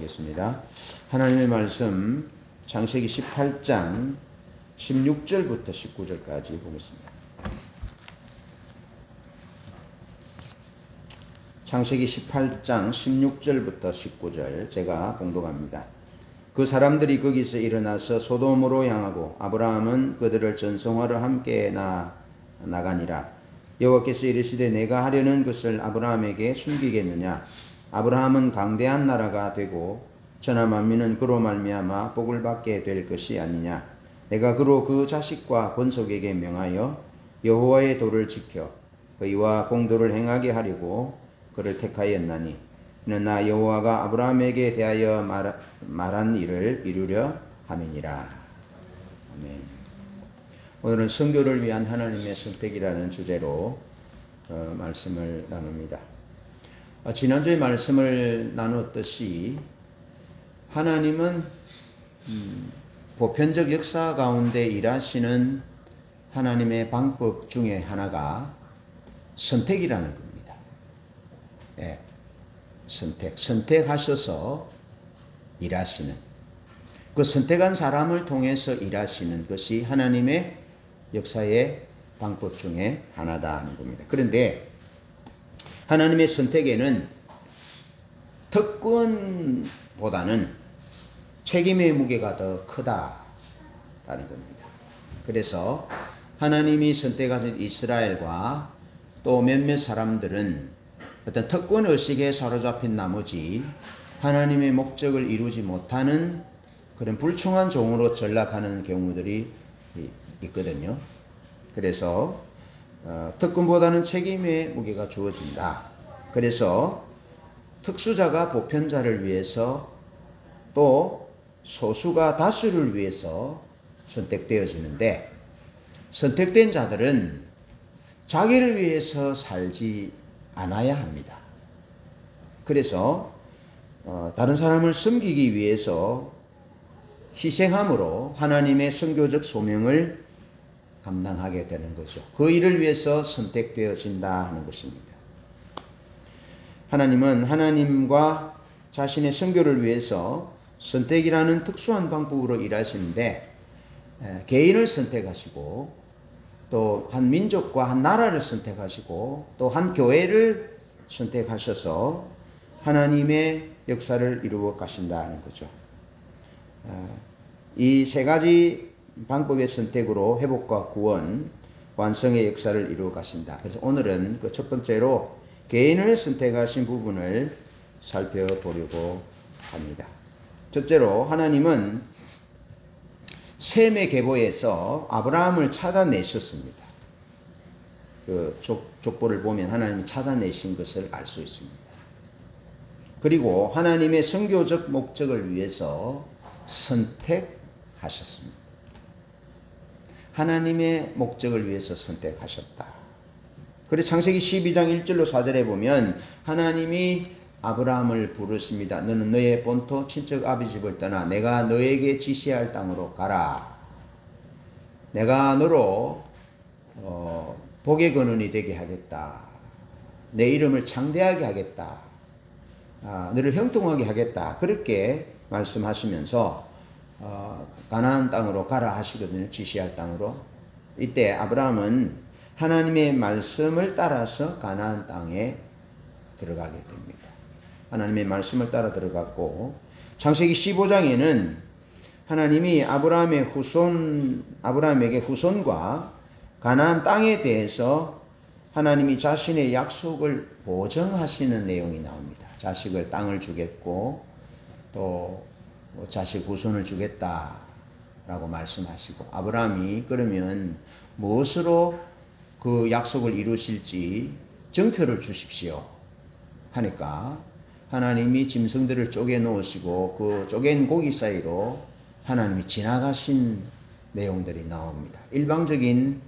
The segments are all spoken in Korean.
겠습니다. 하나님의 말씀 창세기 18장 16절부터 19절까지 보겠습니다. 창세기 18장 16절부터 19절 제가 봉독합니다. 그 사람들이 거기서 일어나서 소돔으로 향하고 아브라함은 그들을 전성하러 함께 나가니라. 여호와께서 이르시되 내가 하려는 것을 아브라함에게 숨기겠느냐. 아브라함은 강대한 나라가 되고 천하 만민은 그로 말미암아 복을 받게 될 것이 아니냐. 내가 그로 그 자식과 권속에게 명하여 여호와의 도를 지켜 의와 공도를 행하게 하려고 그를 택하였나니 이는 나 여호와가 아브라함에게 대하여 말한 일을 이루려 함이니라. 아멘. 오늘은 선교를 위한 하나님의 선택이라는 주제로 말씀을 나눕니다. 지난주에 말씀을 나눴듯이 하나님은 보편적 역사 가운데 일하시는 하나님의 방법 중에 하나가 선택이라는 겁니다. 예, 선택하셔서 일하시는, 그 선택한 사람을 통해서 일하시는 것이 하나님의 역사의 방법 중에 하나다는 겁니다. 그런데 하나님의 선택에는 특권보다는 책임의 무게가 더 크다라는 겁니다. 그래서 하나님이 선택하신 이스라엘과 또 몇몇 사람들은 어떤 특권의식에 사로잡힌 나머지 하나님의 목적을 이루지 못하는 그런 불충한 종으로 전락하는 경우들이 있거든요. 그래서 특권보다는 책임의 무게가 주어진다. 그래서 특수자가 보편자를 위해서 또 소수가 다수를 위해서 선택되어지는데, 선택된 자들은 자기를 위해서 살지 않아야 합니다. 그래서 다른 사람을 섬기기 위해서 희생함으로 하나님의 선교적 소명을 감당하게 되는 거죠. 그 일을 위해서 선택되어진다 하는 것입니다. 하나님은 하나님과 자신의 선교를 위해서 선택이라는 특수한 방법으로 일하시는데, 개인을 선택하시고 또 한 민족과 한 나라를 선택하시고 또 한 교회를 선택하셔서 하나님의 역사를 이루어 가신다는 거죠. 이 세 가지 방법의 선택으로 회복과 구원, 완성의 역사를 이루어 가신다. 그래서 오늘은 그 첫 번째로 개인을 선택하신 부분을 살펴보려고 합니다. 첫째로 하나님은 셈의 계보에서 아브라함을 찾아내셨습니다. 그 족보를 보면 하나님이 찾아내신 것을 알 수 있습니다. 그리고 하나님의 선교적 목적을 위해서 선택하셨습니다. 하나님의 목적을 위해서 선택하셨다. 그래서 창세기 12장 1절로 4절에 보면 하나님이 아브라함을 부르십니다. 너는 너의 본토 친척 아비 집을 떠나 내가 너에게 지시할 땅으로 가라. 내가 너로 복의 근원이 되게 하겠다. 내 이름을 창대하게 하겠다. 너를 형통하게 하겠다. 그렇게 말씀하시면서 가나안 땅으로 가라 하시거든요. 지시할 땅으로. 이때 아브라함은 하나님의 말씀을 따라서 가나안 땅에 들어가게 됩니다. 하나님의 말씀을 따라 들어갔고, 창세기 15장에는 하나님이 아브라함에게 후손과 가나안 땅에 대해서 하나님이 자신의 약속을 보증하시는 내용이 나옵니다. 자식을 땅을 주겠고 또 자식 후손을 주겠다라고 말씀하시고, 아브라함이 그러면 무엇으로 그 약속을 이루실지 증표를 주십시오 하니까 하나님이 짐승들을 쪼개 놓으시고 그 쪼갠 고기 사이로 하나님이 지나가신 내용들이 나옵니다. 일방적인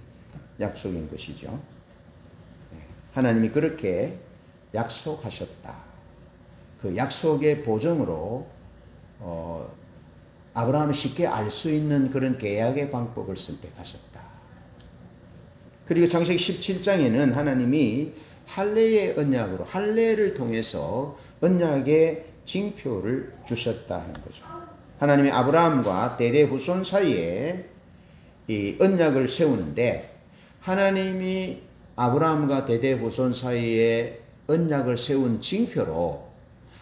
약속인 것이죠. 하나님이 그렇게 약속하셨다. 그 약속의 보증으로 아브라함이 쉽게 알 수 있는 그런 계약의 방법을 선택하셨다. 그리고 창세기 17장에는 하나님이 할례의 언약으로, 할례를 통해서 언약의 징표를 주셨다 하는 거죠. 하나님이 아브라함과 대대 후손 사이에 이 언약을 세우는데 하나님이 아브라함과 대대 후손 사이에 언약을 세운 징표로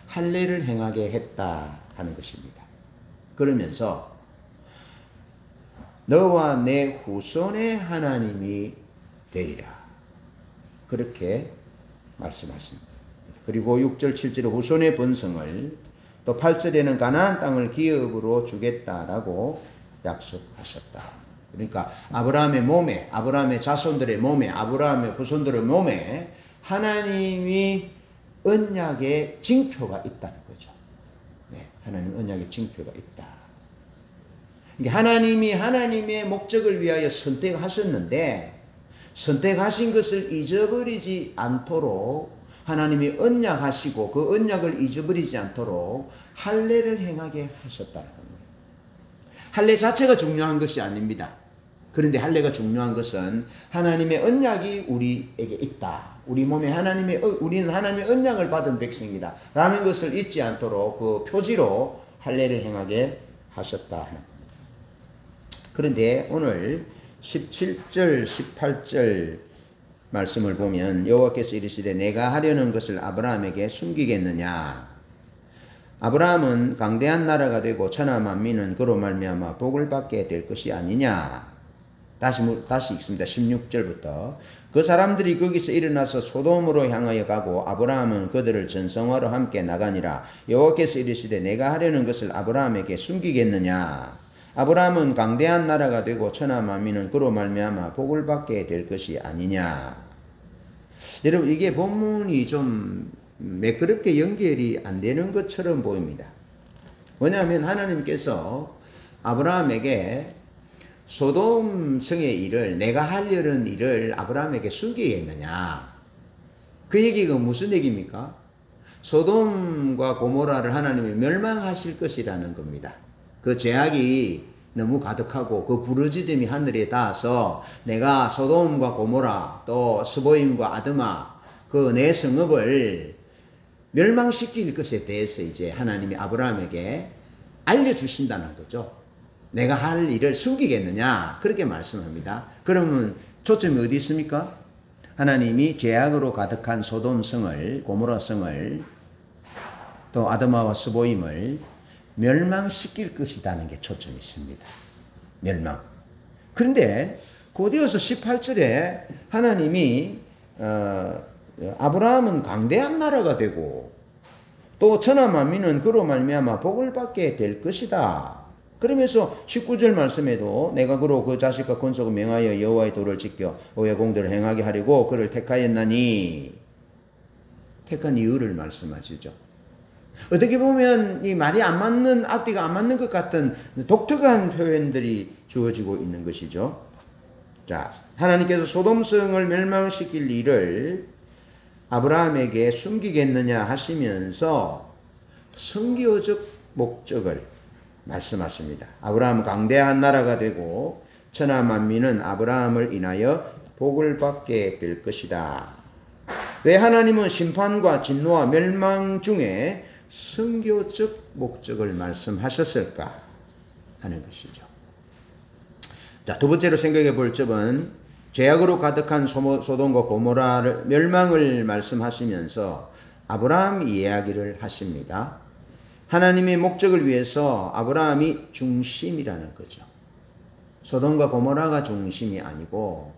할례를 행하게 했다 하는 것입니다. 그러면서 너와 내 후손의 하나님이 되리라. 그렇게 말씀하십니다. 그리고 6절 7절에 후손의 번성을 또 8절에는 가나안 땅을 기업으로 주겠다라고 약속하셨다. 그러니까 아브라함의 몸에, 아브라함의 자손들의 몸에, 아브라함의 후손들의 몸에 하나님이 언약의 징표가 있다는 거죠. 네, 하나님 언약의 징표가 있다. 그러니까 하나님이 하나님의 목적을 위하여 선택하셨는데 선택하신 것을 잊어버리지 않도록 하나님이 언약하시고 그 언약을 잊어버리지 않도록 할례를 행하게 하셨다는 겁니다. 할례 자체가 중요한 것이 아닙니다. 그런데 할례가 중요한 것은 하나님의 언약이 우리에게 있다. 우리 몸에 우리는 하나님의 언약을 받은 백성이다. 라는 것을 잊지 않도록 그 표지로 할례를 행하게 하셨다 하는 겁니다. 그런데 오늘 17절, 18절 말씀을 보면 여호와께서 이르시되 내가 하려는 것을 아브라함에게 숨기겠느냐. 아브라함은 강대한 나라가 되고 천하 만민은 그로 말미암아 복을 받게 될 것이 아니냐. 다시 읽습니다. 16절부터 그 사람들이 거기서 일어나서 소돔으로 향하여 가고 아브라함은 그들을 전성하러 함께 나가니라. 여호와께서 이르시되 내가 하려는 것을 아브라함에게 숨기겠느냐. 아브라함은 강대한 나라가 되고 천하 만민은 그로 말미암아 복을 받게 될 것이 아니냐. 여러분 이게 본문이 좀 매끄럽게 연결이 안 되는 것처럼 보입니다. 왜냐하면 하나님께서 아브라함에게 소돔 성의 일을 내가 하려는 일을 아브라함에게 숨기겠느냐. 그 얘기가 무슨 얘기입니까? 소돔과 고모라를 하나님이 멸망하실 것이라는 겁니다. 그 죄악이 너무 가득하고 그 부르짖음이 하늘에 닿아서 내가 소돔과 고모라 또 스보임과 아드마 그 네 성읍을 멸망시킬 것에 대해서 이제 하나님이 아브라함에게 알려주신다는 거죠. 내가 할 일을 숨기겠느냐 그렇게 말씀합니다. 그러면 초점이 어디 있습니까? 하나님이 죄악으로 가득한 소돔성을 고모라성을 또 아드마와 스보임을 멸망시킬 것이라는 게 초점이 있습니다. 멸망. 그런데 곧이어서 18절에 하나님이 아브라함은 강대한 나라가 되고 또 천하 만민은 그로 말미암아 복을 받게 될 것이다. 그러면서 19절 말씀에도 내가 그로 그 자식과 권속을 명하여 여호와의 도를 지켜 의의 공도를 행하게 하려고 그를 택하였나니. 택한 이유를 말씀하시죠. 어떻게 보면 이 말이 안 맞는, 앞뒤가 안 맞는 것 같은 독특한 표현들이 주어지고 있는 것이죠. 자, 하나님께서 소돔성을 멸망시킬 일을 아브라함에게 숨기겠느냐 하시면서 선교적 목적을 말씀하십니다. 아브라함은 강대한 나라가 되고 천하 만민은 아브라함을 인하여 복을 받게 될 것이다. 왜 하나님은 심판과 진노와 멸망 중에 선교적 목적을 말씀하셨을까 하는 것이죠. 자, 두 번째로 생각해 볼 점은 죄악으로 가득한 소돔과 고모라를 멸망을 말씀하시면서 아브라함 이야기를 하십니다. 하나님의 목적을 위해서 아브라함이 중심이라는 거죠. 소돔과 고모라가 중심이 아니고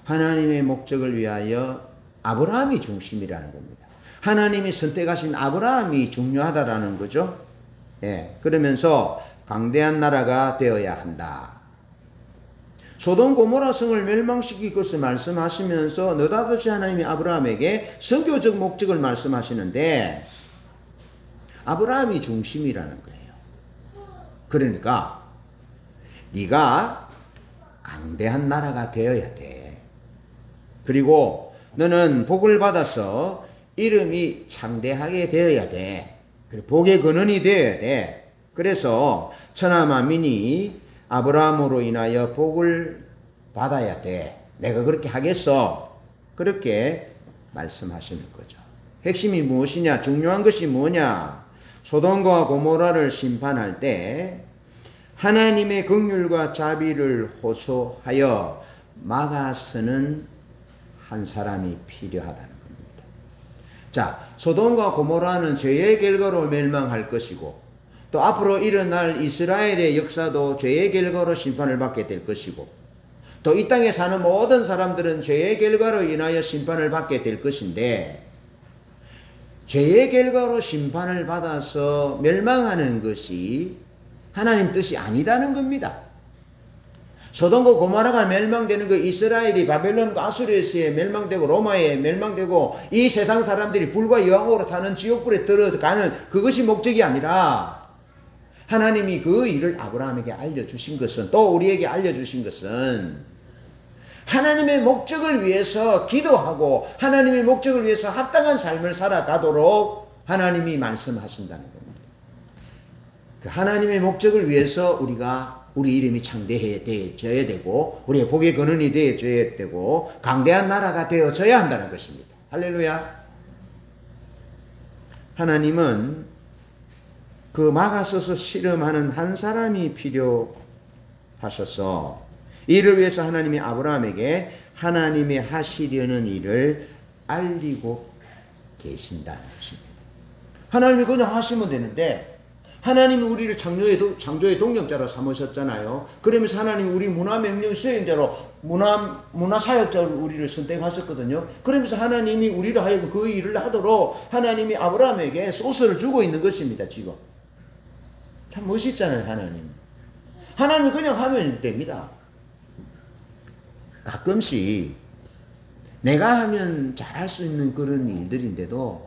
하나님의 목적을 위하여 아브라함이 중심이라는 겁니다. 하나님이 선택하신 아브라함이 중요하다라는 거죠. 예, 그러면서 강대한 나라가 되어야 한다. 소돔 고모라 성을 멸망시킬 것을 말씀하시면서 느닷없이 하나님이 아브라함에게 선교적 목적을 말씀하시는데 아브라함이 중심이라는 거예요. 그러니까 네가 강대한 나라가 되어야 돼. 그리고 너는 복을 받아서 이름이 창대하게 되어야 돼. 복의 근원이 되어야 돼. 그래서 천하 만민이 아브라함으로 인하여 복을 받아야 돼. 내가 그렇게 하겠어. 그렇게 말씀하시는 거죠. 핵심이 무엇이냐? 중요한 것이 뭐냐? 소돔과 고모라를 심판할 때 하나님의 긍휼과 자비를 호소하여 막아서는 한 사람이 필요하다는 겁니다. 자, 소돔과 고모라는 죄의 결과로 멸망할 것이고 또 앞으로 일어날 이스라엘의 역사도 죄의 결과로 심판을 받게 될 것이고 또 이 땅에 사는 모든 사람들은 죄의 결과로 인하여 심판을 받게 될 것인데 죄의 결과로 심판을 받아서 멸망하는 것이 하나님 뜻이 아니다는 겁니다. 소돔과 고모라가 멸망되는 그 이스라엘이 바벨론과 아수르에서 멸망되고 로마에 멸망되고 이 세상 사람들이 불과 여왕으로 타는 지옥불에 들어가는 그것이 목적이 아니라 하나님이 그 일을 아브라함에게 알려주신 것은 또 우리에게 알려주신 것은 하나님의 목적을 위해서 기도하고 하나님의 목적을 위해서 합당한 삶을 살아가도록 하나님이 말씀하신다는 겁니다. 하나님의 목적을 위해서 우리 이름이 창대해져야 되고 우리의 복의 근원이 되어져야 되고 강대한 나라가 되어져야 한다는 것입니다. 할렐루야. 하나님은 그 막아서서 실험하는 한 사람이 필요하셔서 이를 위해서 하나님이 아브라함에게 하나님이 하시려는 일을 알리고 계신다는 것입니다. 하나님이 그냥 하시면 되는데 하나님이 우리를 창조의 동력자로 삼으셨잖아요. 그러면서 하나님이 우리 문화명령 수행자로 문화사역자로 우리를 선택하셨거든요. 그러면서 하나님이 우리를 하여금 그 일을 하도록 하나님이 아브라함에게 소스를 주고 있는 것입니다. 지금 참 멋있잖아요. 하나님 그냥 하면 됩니다. 가끔씩 내가 하면 잘할 수 있는 그런 일들인데도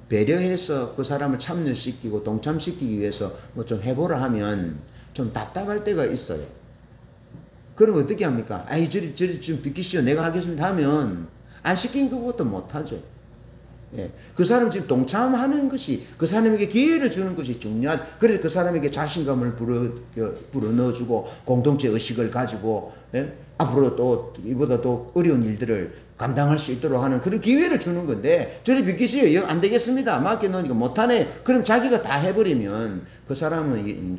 배려해서 그 사람을 참여시키고 동참시키기 위해서 뭐 좀 해보라 하면 좀 답답할 때가 있어요. 그럼 어떻게 합니까? 아이 저리 좀 비키시오 내가 하겠습니다 하면 안 시킨 것부터 못하죠. 예, 그 사람 지금 동참하는 것이 그 사람에게 기회를 주는 것이 중요하죠. 그래서 그 사람에게 자신감을 불어넣어주고 공동체 의식을 가지고 앞으로 또 이보다 더 어려운 일들을 감당할 수 있도록 하는 그런 기회를 주는 건데 저리 비키시오 안 되겠습니다 맡겨놓으니까 못하네 그럼 자기가 다 해버리면 그 사람은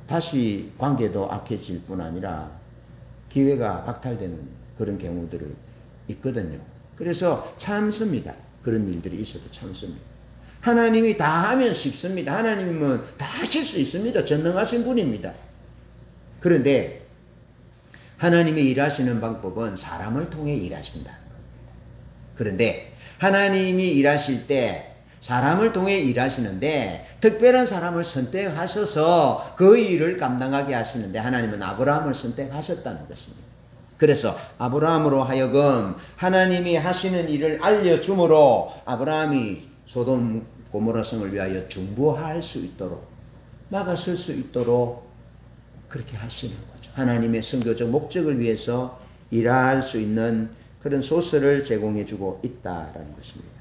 다시 관계도 악해질 뿐 아니라 기회가 박탈되는 그런 경우들을 있거든요. 그래서 참습니다. 그런 일들이 있어도 참습니다. 하나님이 다 하면 쉽습니다. 하나님은 다 하실 수 있습니다. 전능하신 분입니다. 그런데 하나님이 일하시는 방법은 사람을 통해 일하신다는 겁니다. 그런데 하나님이 일하실 때 사람을 통해 일하시는데 특별한 사람을 선택하셔서 그 일을 감당하게 하시는데 하나님은 아브라함을 선택하셨다는 것입니다. 그래서 아브라함으로 하여금 하나님이 하시는 일을 알려주므로 아브라함이 소돔 고모라 성을 위하여 중보할 수 있도록 막아설 수 있도록 그렇게 하시는 거죠. 하나님의 선교적 목적을 위해서 일할 수 있는 그런 소스를 제공해주고 있다라는 것입니다.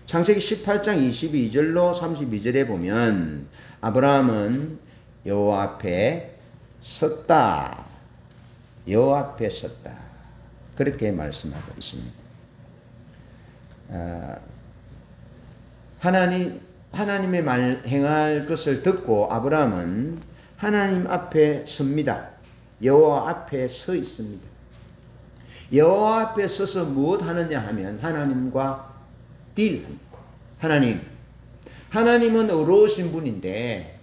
창세기 18장 22절로 32절에 보면 아브라함은 여호와 앞에 섰다. 여호와 앞에 섰다. 그렇게 말씀하고 있습니다. 하나님의 말 행할 것을 듣고 아브라함은 하나님 앞에 섭니다. 여호와 앞에 서 있습니다. 여호와 앞에 서서 무엇 하느냐 하면 하나님과 딜합니다. 하나님은 의로우신 분인데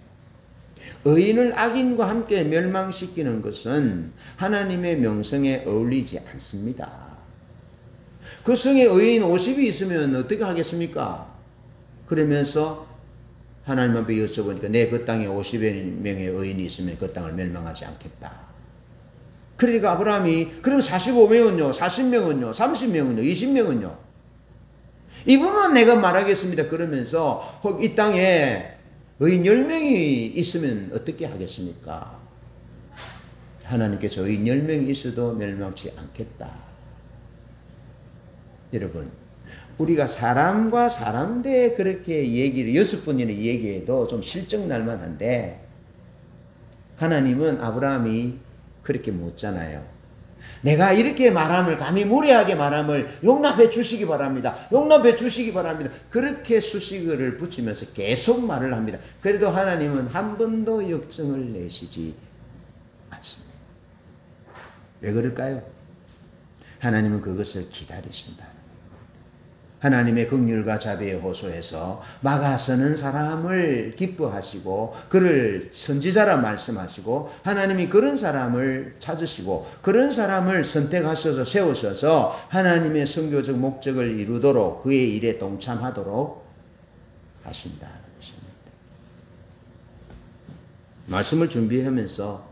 의인을 악인과 함께 멸망시키는 것은 하나님의 명성에 어울리지 않습니다. 그 성에 의인 50이 있으면 어떻게 하겠습니까? 그러면서 하나님 앞에 여쭤보니까 내 그 땅에 50명의 의인이 있으면 그 땅을 멸망하지 않겠다. 그러니까 아브라함이 그럼 45명은요? 40명은요? 30명은요? 20명은요? 이분만 내가 말하겠습니다. 그러면서 이 땅에 의인 10명이 있으면 어떻게 하겠습니까? 하나님께서 의인 10명이 있어도 멸망치 않겠다. 여러분, 우리가 사람과 사람 대 그렇게 얘기를 6번이나 얘기해도 좀 실증 날 만한데 하나님은 아브라함이 그렇게 묻잖아요. 내가 이렇게 말함을, 감히 무례하게 말함을 용납해 주시기 바랍니다. 용납해 주시기 바랍니다. 그렇게 수식어를 붙이면서 계속 말을 합니다. 그래도 하나님은 한 번도 역정을 내시지 않습니다. 왜 그럴까요? 하나님은 그것을 기다리신다. 하나님의 긍휼과 자비에 호소해서 막아서는 사람을 기뻐하시고 그를 선지자라 말씀하시고 하나님이 그런 사람을 찾으시고 그런 사람을 선택하셔서 세우셔서 하나님의 선교적 목적을 이루도록 그의 일에 동참하도록 하신다는 것입니다. 말씀을 준비하면서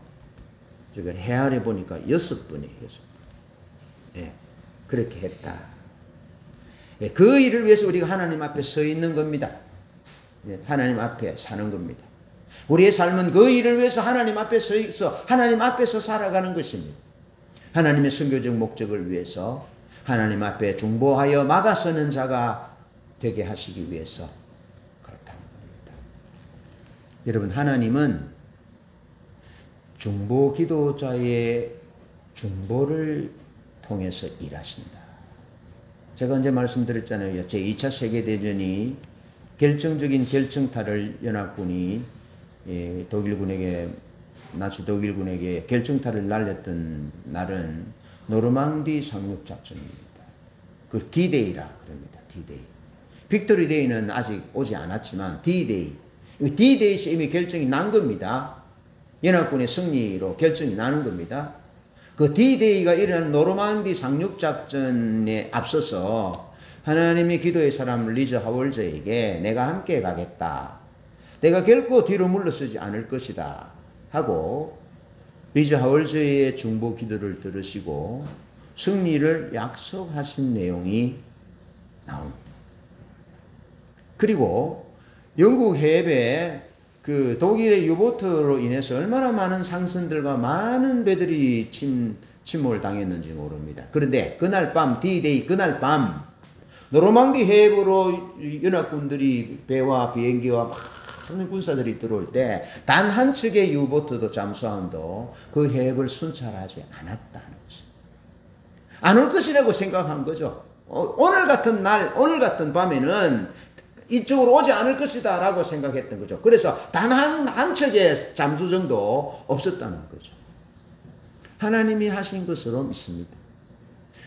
제가 헤아려 보니까 6번이에요. 6번. 예, 그렇게 했다. 그 일을 위해서 우리가 하나님 앞에 서 있는 겁니다. 하나님 앞에 사는 겁니다. 우리의 삶은 그 일을 위해서 하나님 앞에 서 있어 하나님 앞에서 살아가는 것입니다. 하나님의 선교적 목적을 위해서 하나님 앞에 중보하여 막아서는 자가 되게 하시기 위해서 그렇다는 겁니다. 여러분, 하나님은 중보 기도자의 중보를 통해서 일하신다. 제가 언제 말씀드렸잖아요. 제2차 세계대전이 결정적인 결정타를 연합군이 독일군에게, 나치 독일군에게 결정타를 날렸던 날은 노르망디 상륙작전입니다. 그 D-Day라 그럽니다. D-Day. 빅토리 데이는 아직 오지 않았지만 D-Day. D-Day에서 이미 결정이 난 겁니다. 연합군의 승리로 결정이 나는 겁니다. 그 D-Day가 일어난 노르망디 상륙작전에 앞서서 하나님이 기도의 사람 리저 하월저에게 내가 함께 가겠다. 내가 결코 뒤로 물러서지 않을 것이다. 하고 리저 하월저의 중보 기도를 들으시고 승리를 약속하신 내용이 나옵니다. 그리고 영국 해협에 그 독일의 유보트로 인해서 얼마나 많은 상선들과 많은 배들이 침몰 당했는지 모릅니다. 그런데 그날 밤, D-Day 그날 밤 노르망디 해협으로 연합군들이 배와 비행기와 많은 군사들이 들어올 때 단 한 척의 유보트도 잠수함도 그 해협을 순찰하지 않았다는 것입니다. 안 올 것이라고 생각한 거죠. 오늘 같은 날, 오늘 같은 밤에는 이쪽으로 오지 않을 것이다 라고 생각했던 거죠. 그래서 단 한 척의 잠수정도 없었다는 거죠. 하나님이 하신 것으로 믿습니다.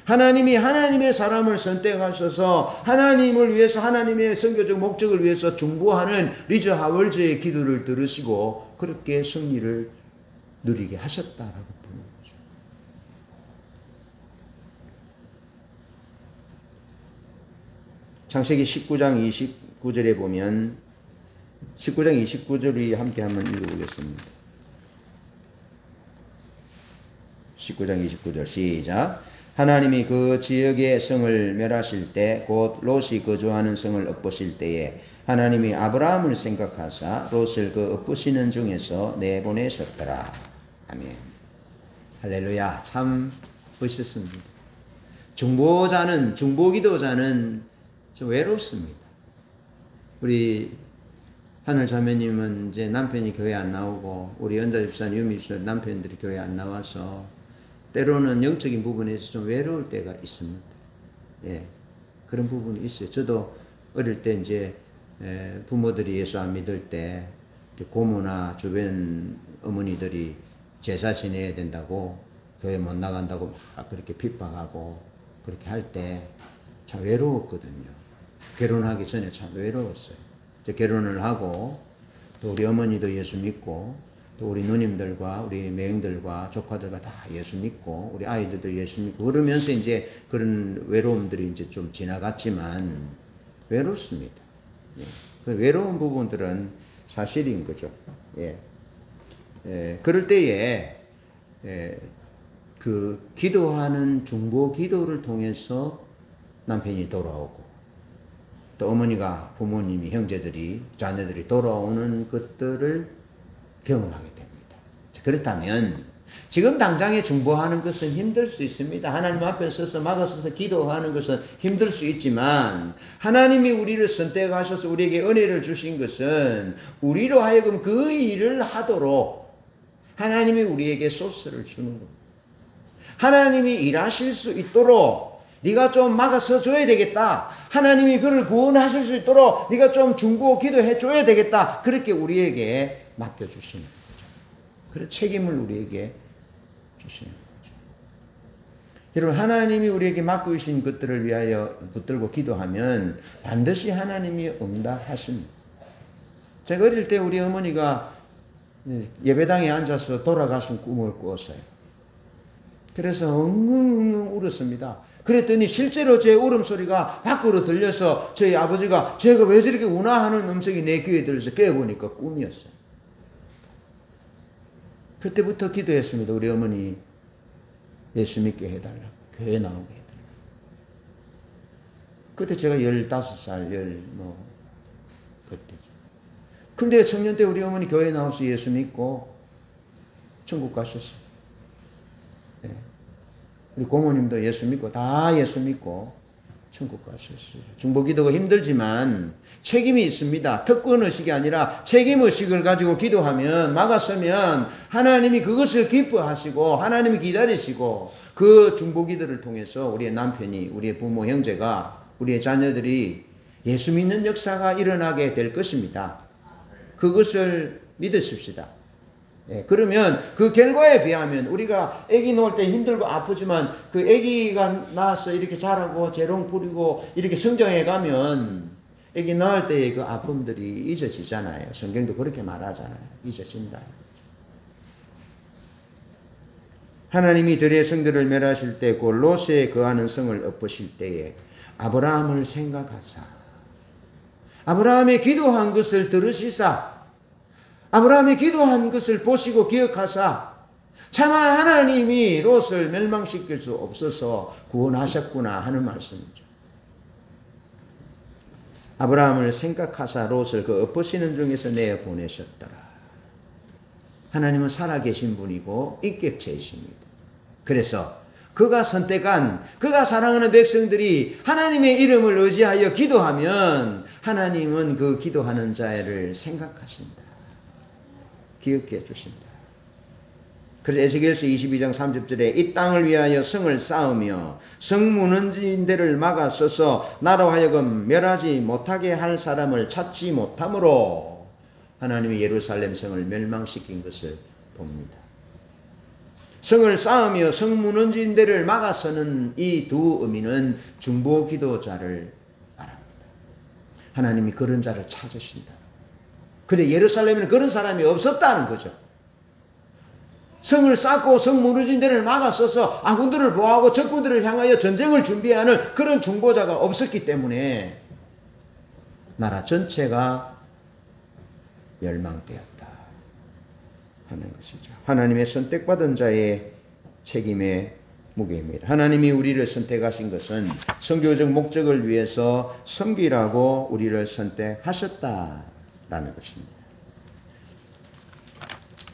하나님이 하나님의 사람을 선택하셔서 하나님을 위해서 하나님의 선교적 목적을 위해서 중보하는 리저 하월저의 기도를 들으시고 그렇게 승리를 누리게 하셨다라고 보는 거죠. 창세기 19장 29절에 보면 19장 29절이 함께 한번 읽어보겠습니다. 19장 29절 시작. 하나님이 그 지역의 성을 멸하실 때 곧 롯이 거주하는 성을 엎으실 때에 하나님이 아브라함을 생각하사 롯을 그 엎으시는 중에서 내보내셨더라. 아멘. 할렐루야. 참 멋있습니다. 중보기도자는 좀 외롭습니다. 우리 하늘자매님은 이제 남편이 교회 안 나오고 우리 연자집사님, 유미집사님 남편들이 교회 안 나와서 때로는 영적인 부분에서 좀 외로울 때가 있습니다. 예, 그런 부분이 있어요. 저도 어릴 때 이제 부모들이 예수 안 믿을 때 고모나 주변 어머니들이 제사 지내야 된다고 교회 못 나간다고 막 그렇게 핍박하고 그렇게 할 때 참 외로웠거든요. 결혼하기 전에 참 외로웠어요. 결혼을 하고 또 우리 어머니도 예수 믿고 또 우리 누님들과 우리 매형들과 조카들과 다 예수 믿고 우리 아이들도 예수 믿고 그러면서 이제 그런 외로움들이 이제 좀 지나갔지만 외롭습니다. 예. 그 외로운 부분들은 사실인 거죠. 예. 그럴 때에 그 기도하는 중보 기도를 통해서 남편이 돌아오고 또 어머니가 부모님이 형제들이 자녀들이 돌아오는 것들을 경험하게 됩니다. 그렇다면 지금 당장에 중보하는 것은 힘들 수 있습니다. 하나님 앞에 서서 막아서서 기도하는 것은 힘들 수 있지만 하나님이 우리를 선택하셔서 우리에게 은혜를 주신 것은 우리로 하여금 그 일을 하도록 하나님이 우리에게 소스를 주는 겁니다. 하나님이 일하실 수 있도록 네가 좀 막아서 줘야 되겠다. 하나님이 그를 구원하실 수 있도록 네가 좀 중보 기도해 줘야 되겠다. 그렇게 우리에게 맡겨주시는 거죠. 그런 책임을 우리에게 주시는 거죠. 여러분, 하나님이 우리에게 맡겨주신 것들을 위하여 붙들고 기도하면 반드시 하나님이 응답하십니다. 제가 어릴 때 우리 어머니가 예배당에 앉아서 돌아가신 꿈을 꾸었어요. 그래서 엉엉엉엉 울었습니다. 그랬더니 실제로 제 울음소리가 밖으로 들려서 저희 아버지가 제가 왜 저렇게 우나 하는 음성이 내 귀에 들려서 깨어보니까 꿈이었어요. 그때부터 기도했습니다. 우리 어머니 예수 믿게 해달라고. 교회 나오게 해달라고. 그때 제가 15살, 그때죠. 근데 청년 때 우리 어머니 교회 나와서 예수 믿고 천국 가셨어요. 네. 우리 고모님도 예수 믿고 다 예수 믿고 천국 가셨어요. 중보기도가 힘들지만 책임이 있습니다. 특권의식이 아니라 책임의식을 가지고 기도하면 막았으면 하나님이 그것을 기뻐하시고 하나님이 기다리시고 그 중보기도를 통해서 우리의 남편이, 우리의 부모, 형제가, 우리의 자녀들이 예수 믿는 역사가 일어나게 될 것입니다. 그것을 믿으십시다. 예, 그러면 그 결과에 비하면 우리가 아기 놓을 때 힘들고 아프지만 그 아기가 낳아서 이렇게 자라고 재롱 부리고 이렇게 성장해 가면 아기 낳을 때의 그 아픔들이 잊어지잖아요. 성경도 그렇게 말하잖아요. 잊어진다. 하나님이 들의 성들을 멸하실 때 곧 롯에 거하는 성을 엎으실 때에 아브라함을 생각하사 아브라함의 기도한 것을 들으시사 아브라함이 기도한 것을 보시고 기억하사 차마 하나님이 롯을 멸망시킬 수 없어서 구원하셨구나 하는 말씀이죠. 아브라함을 생각하사 롯을 그 엎으시는 중에서 내보내셨더라. 하나님은 살아계신 분이고 인격체이십니다. 그래서 그가 선택한, 그가 사랑하는 백성들이 하나님의 이름을 의지하여 기도하면 하나님은 그 기도하는 자를 생각하신다. 기억해 주신다. 그래서 에스겔서 22장 30절에 이 땅을 위하여 성을 쌓으며 성 무너진 데를 막아서서 나로 하여금 멸하지 못하게 할 사람을 찾지 못함으로 하나님이 예루살렘 성을 멸망시킨 것을 봅니다. 성을 쌓으며 성 무너진 데를 막아서는 이 두 의미는 중보 기도자를 말합니다. 하나님이 그런 자를 찾으신다. 근데 예루살렘에는 그런 사람이 없었다는 거죠. 성을 쌓고 성 무너진 데를 막아서서 아군들을 보호하고 적군들을 향하여 전쟁을 준비하는 그런 중보자가 없었기 때문에 나라 전체가 멸망되었다 하는 것이죠. 하나님의 선택받은 자의 책임의 무게입니다. 하나님이 우리를 선택하신 것은 선교적 목적을 위해서 섬기라고 우리를 선택하셨다라는 것입니다.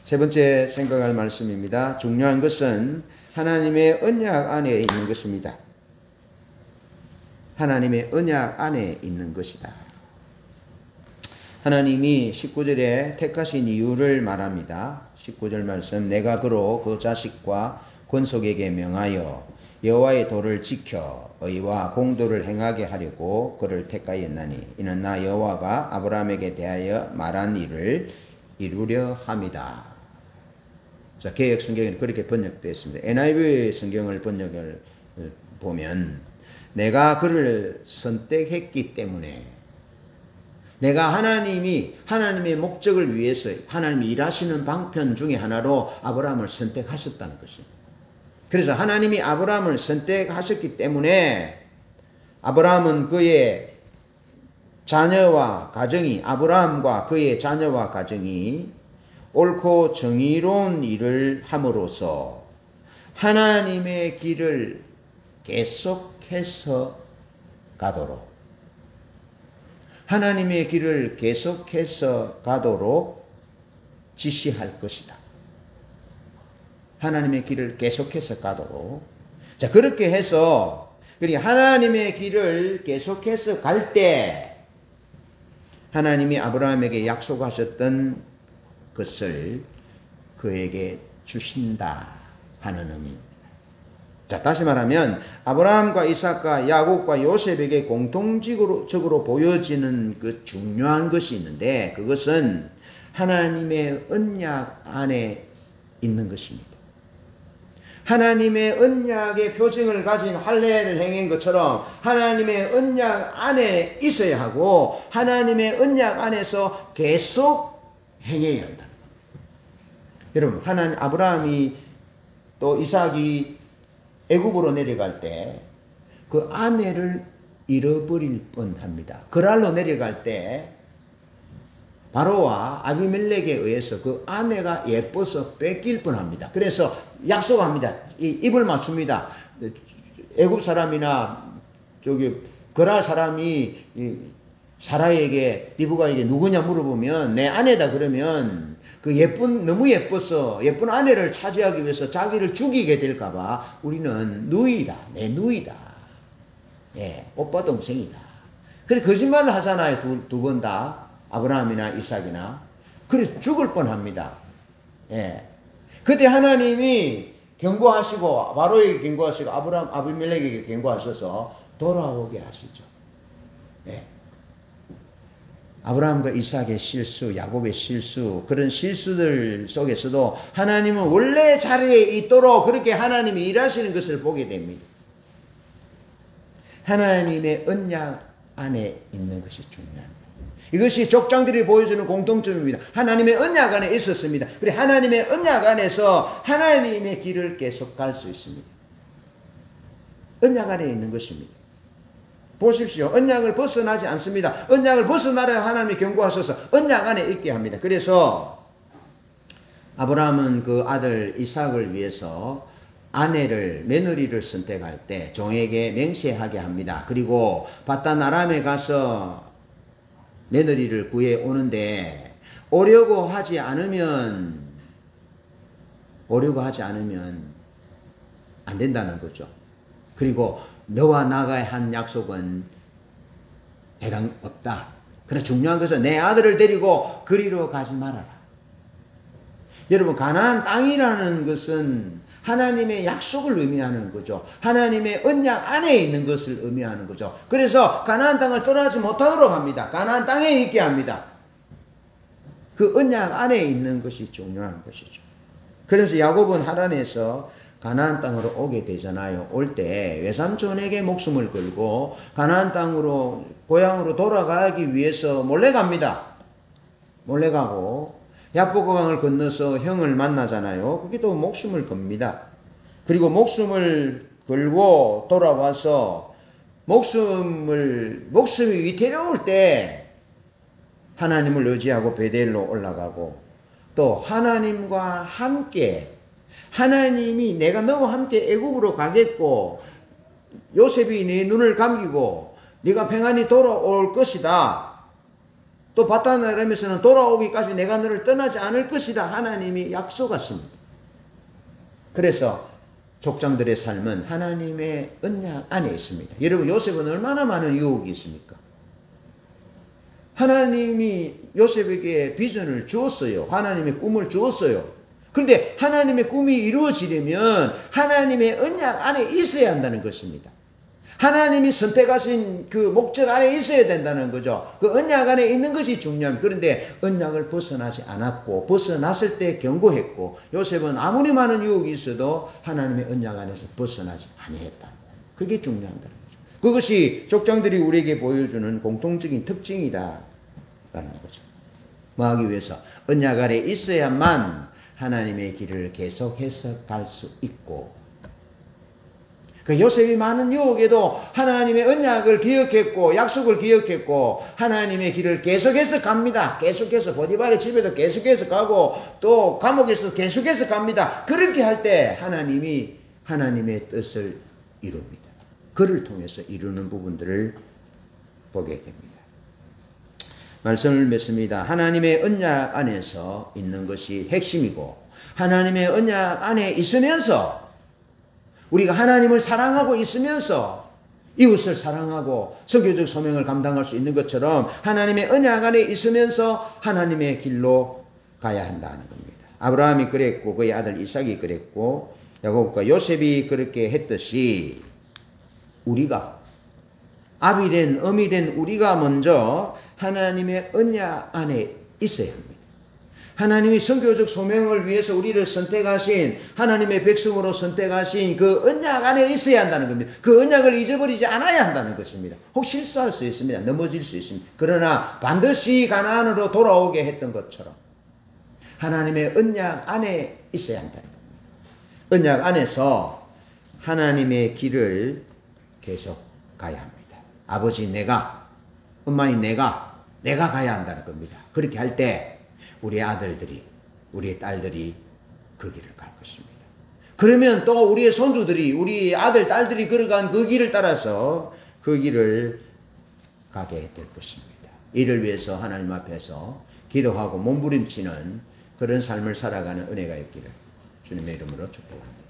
세 번째 생각할 말씀입니다. 중요한 것은 하나님의 언약 안에 있는 것입니다. 하나님의 언약 안에 있는 것이다. 하나님이 19절에 택하신 이유를 말합니다. 19절 말씀, 내가 그로 그 자식과 권속에게 명하여 여호와의 도를 지켜 의와 공도를 행하게 하려고 그를 택하였나니 이는 나 여호와가 아브라함에게 대하여 말한 일을 이루려 함이다. 자, 개역 성경에는 그렇게 번역되어 있습니다. NIV 성경을 번역을 보면 내가 그를 선택했기 때문에 내가 하나님의 목적을 위해서 하나님이 일하시는 방편 중에 하나로 아브라함을 선택하셨다는 것입니다. 그래서 하나님이 아브라함을 선택하셨기 때문에 아브라함은 그의 자녀와 가정이 아브라함과 그의 자녀와 가정이 옳고 정의로운 일을 함으로써 하나님의 길을 계속해서 가도록 하나님의 길을 계속해서 가도록 지시할 것이다. 하나님의 길을 계속해서 가도록. 자, 그렇게 해서 하나님의 길을 계속해서 갈 때 하나님이 아브라함에게 약속하셨던 것을 그에게 주신다 하는 의미입니다. 자, 다시 말하면 아브라함과 이삭과 야곱과 요셉에게 공통적으로 보여지는 그 중요한 것이 있는데 그것은 하나님의 언약 안에 있는 것입니다. 하나님의 언약의 표징을 가진 할례를 행한 것처럼 하나님의 언약 안에 있어야 하고 하나님의 언약 안에서 계속 행해야 한다는 겁니다. 여러분, 아브라함이 또 이삭이 애굽으로 내려갈 때 그 아내를 잃어버릴 뻔합니다. 그랄로 내려갈 때 바로와 아비멜렉에 의해서 그 아내가 예뻐서 뺏길 뻔합니다. 그래서 약속합니다. 입을 맞춥니다. 애굽 사람이나 그랄 사람이 사라에게 리브가에게 누구냐 물어보면 내 아내다 그러면 그 너무 예뻐서 예쁜 아내를 차지하기 위해서 자기를 죽이게 될까봐 우리는 누이다, 내 누이다, 예, 오빠 동생이다. 그래 거짓말을 하잖아요. 두 번 다. 아브라함이나 이삭이나. 그래 죽을 뻔합니다. 예. 그때 하나님이 경고하시고 바로에게 경고하시고 아비멜렉에게 경고하셔서 돌아오게 하시죠. 예. 아브라함과 이삭의 실수, 야곱의 실수, 그런 실수들 속에서도 하나님은 원래 자리에 있도록 그렇게 하나님이 일하시는 것을 보게 됩니다. 하나님의 언약 안에 있는 것이 중요합니다. 이것이 족장들이 보여주는 공통점입니다. 하나님의 언약 안에 있었습니다. 그래 하나님의 언약 안에서 하나님의 길을 계속 갈 수 있습니다. 언약 안에 있는 것입니다. 보십시오. 언약을 벗어나지 않습니다. 언약을 벗어나려 하나님이 경고하셔서 언약 안에 있게 합니다. 그래서 아브라함은 그 아들 이삭을 위해서 며느리를 선택할 때 종에게 맹세하게 합니다. 그리고 바단 아람에 가서 며느리를 구해 오는데 오려고 하지 않으면 안 된다는 거죠. 그리고 너와 나가 한 약속은 해당 없다. 그러나 중요한 것은 내 아들을 데리고 그리로 가지 말아라. 여러분, 가나안 땅이라는 것은 하나님의 약속을 의미하는 거죠. 하나님의 언약 안에 있는 것을 의미하는 거죠. 그래서 가나안 땅을 떠나지 못하도록 합니다. 가나안 땅에 있게 합니다. 그 언약 안에 있는 것이 중요한 것이죠. 그래서 야곱은 하란에서 가나안 땅으로 오게 되잖아요. 올 때 외삼촌에게 목숨을 걸고 가나안 땅으로 고향으로 돌아가기 위해서 몰래 갑니다. 몰래 가고 야보강을 건너서 형을 만나잖아요. 거기도 목숨을 겁니다. 그리고 목숨을 걸고 돌아와서 목숨이 위태로울 때 하나님을 의지하고 베델로 올라가고 또 하나님과 함께 하나님이 내가 너와 함께 애굽으로 가겠고 요셉이 네 눈을 감기고 네가 평안히 돌아올 것이다. 또 바단 아람에서는 돌아오기까지 내가 너를 떠나지 않을 것이다. 하나님이 약속하십니다. 그래서 족장들의 삶은 하나님의 언약 안에 있습니다. 여러분, 요셉은 얼마나 많은 유혹이 있습니까? 하나님이 요셉에게 비전을 주었어요. 하나님의 꿈을 주었어요. 그런데 하나님의 꿈이 이루어지려면 하나님의 언약 안에 있어야 한다는 것입니다. 하나님이 선택하신 그 목적 안에 있어야 된다는 거죠. 그 언약 안에 있는 것이 중요합니다. 그런데 언약을 벗어나지 않았고 벗어났을 때 경고했고 요셉은 아무리 많은 유혹이 있어도 하나님의 언약 안에서 벗어나지 아니했다. 그게 중요하다는 거죠. 그것이 족장들이 우리에게 보여주는 공통적인 특징이다라는 거죠. 뭐 하기 위해서 언약 안에 있어야만 하나님의 길을 계속해서 갈 수 있고 그 요셉이 많은 유혹에도 하나님의 언약을 기억했고 약속을 기억했고 하나님의 길을 계속해서 갑니다. 계속해서 보디발의 집에도 계속해서 가고 또 감옥에서도 계속해서 갑니다. 그렇게 할 때 하나님이 하나님의 뜻을 이룹니다. 그를 통해서 이루는 부분들을 보게 됩니다. 말씀을 맺습니다. 하나님의 언약 안에서 있는 것이 핵심이고 하나님의 언약 안에 있으면서 우리가 하나님을 사랑하고 있으면서 이웃을 사랑하고 선교적 소명을 감당할 수 있는 것처럼 하나님의 언약 안에 있으면서 하나님의 길로 가야 한다는 겁니다. 아브라함이 그랬고 그의 아들 이삭이 그랬고 야곱과 요셉이 그렇게 했듯이 우리가 아비 된 어미 된 우리가 먼저 하나님의 언약 안에 있어야 합니다. 하나님이 선교적 소명을 위해서 우리를 선택하신 하나님의 백성으로 선택하신 그 언약 안에 있어야 한다는 겁니다. 그 언약을 잊어버리지 않아야 한다는 것입니다. 혹 실수할 수 있습니다. 넘어질 수 있습니다. 그러나 반드시 가나안으로 돌아오게 했던 것처럼 하나님의 언약 안에 있어야 한다는 겁니다. 언약 안에서 하나님의 길을 계속 가야 합니다. 아버지 내가, 엄마인 내가 가야 한다는 겁니다. 그렇게 할 때 우리 아들들이, 우리의 딸들이 그 길을 갈 것입니다. 그러면 또 우리의 손주들이, 우리 아들, 딸들이 걸어간 그 길을 따라서 그 길을 가게 될 것입니다. 이를 위해서 하나님 앞에서 기도하고 몸부림치는 그런 삶을 살아가는 은혜가 있기를 주님의 이름으로 축복합니다.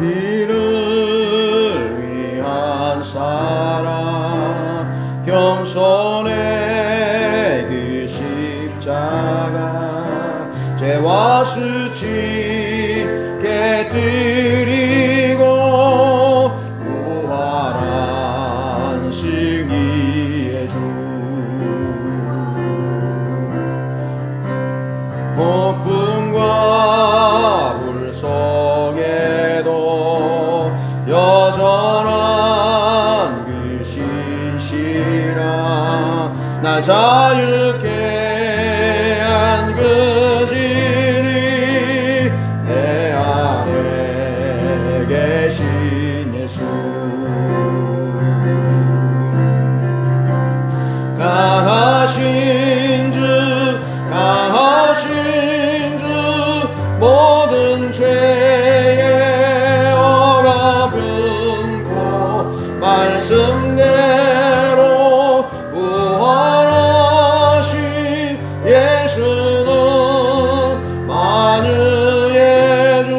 우리를 위한 사랑 겸손의 그 십자가 죄와 수치게 드리고 부활한 승리의 주 폭풍과 불 속에도 여전한 그 신실한 날 자유케 한 그 진리 내 안에 계신 예수 강하신 주 모든 죄에 억압 끊고 말씀대로 부활하신 예수는 만유의 주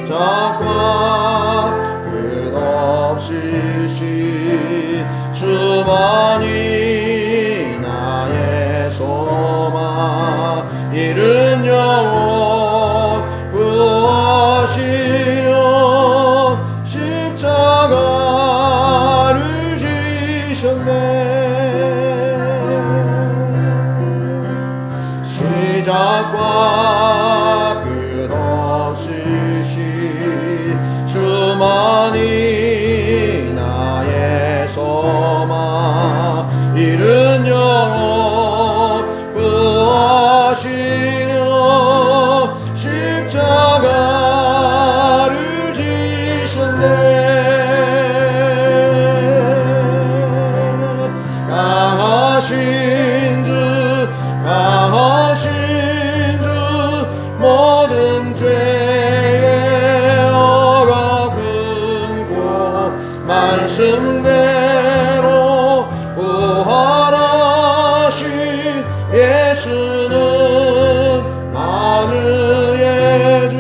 작과 끝없이 수많이 나의 소망 이른 영혼 구하시려 십자가를 지셨네 시작과 끝없이 수많이 나의 소망 이른 영혼 구하시려 십자가를 지셨네 강하신 주 모든 죄에 억압 끊고 말씀대로 부활하신 예수는 만유의 주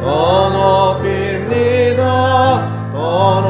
더 높입니다 더